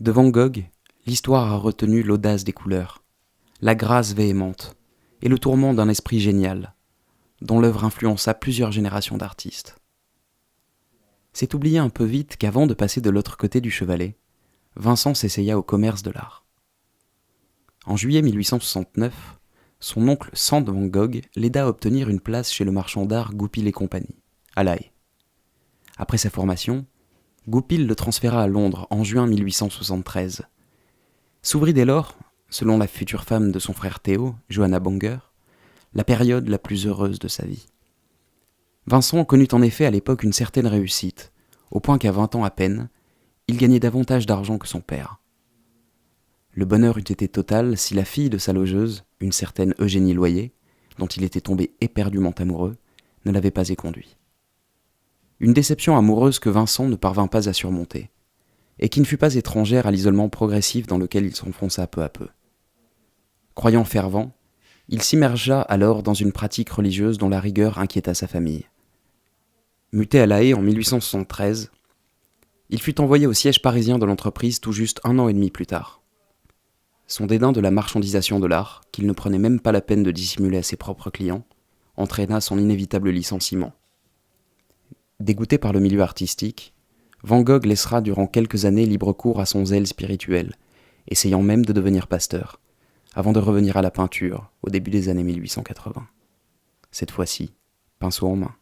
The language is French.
De Van Gogh, l'histoire a retenu l'audace des couleurs, la grâce véhémente et le tourment d'un esprit génial, dont l'œuvre influença plusieurs générations d'artistes. C'est oublier un peu vite qu'avant de passer de l'autre côté du chevalet, Vincent s'essaya au commerce de l'art. En juillet 1869, son oncle Sand Van Gogh l'aida à obtenir une place chez le marchand d'art Goupil et compagnie, à La Haye. Après sa formation, Goupil le transféra à Londres en juin 1873. S'ouvrit dès lors, selon la future femme de son frère Théo, Johanna Banger, la période la plus heureuse de sa vie. Vincent connut en effet à l'époque une certaine réussite, au point qu'à 20 ans à peine, il gagnait davantage d'argent que son père. Le bonheur eût été total si la fille de sa logeuse, une certaine Eugénie Loyer, dont il était tombé éperdument amoureux, ne l'avait pas éconduit. Une déception amoureuse que Vincent ne parvint pas à surmonter, et qui ne fut pas étrangère à l'isolement progressif dans lequel il s'enfonça peu à peu. Croyant fervent, il s'immergea alors dans une pratique religieuse dont la rigueur inquiéta sa famille. Muté à La Haye en 1873, il fut envoyé au siège parisien de l'entreprise tout juste 1 an et demi plus tard. Son dédain de la marchandisation de l'art, qu'il ne prenait même pas la peine de dissimuler à ses propres clients, entraîna son inévitable licenciement. Dégoûté par le milieu artistique, Van Gogh laissera durant quelques années libre cours à son zèle spirituel, essayant même de devenir pasteur, avant de revenir à la peinture au début des années 1880. Cette fois-ci, pinceau en main.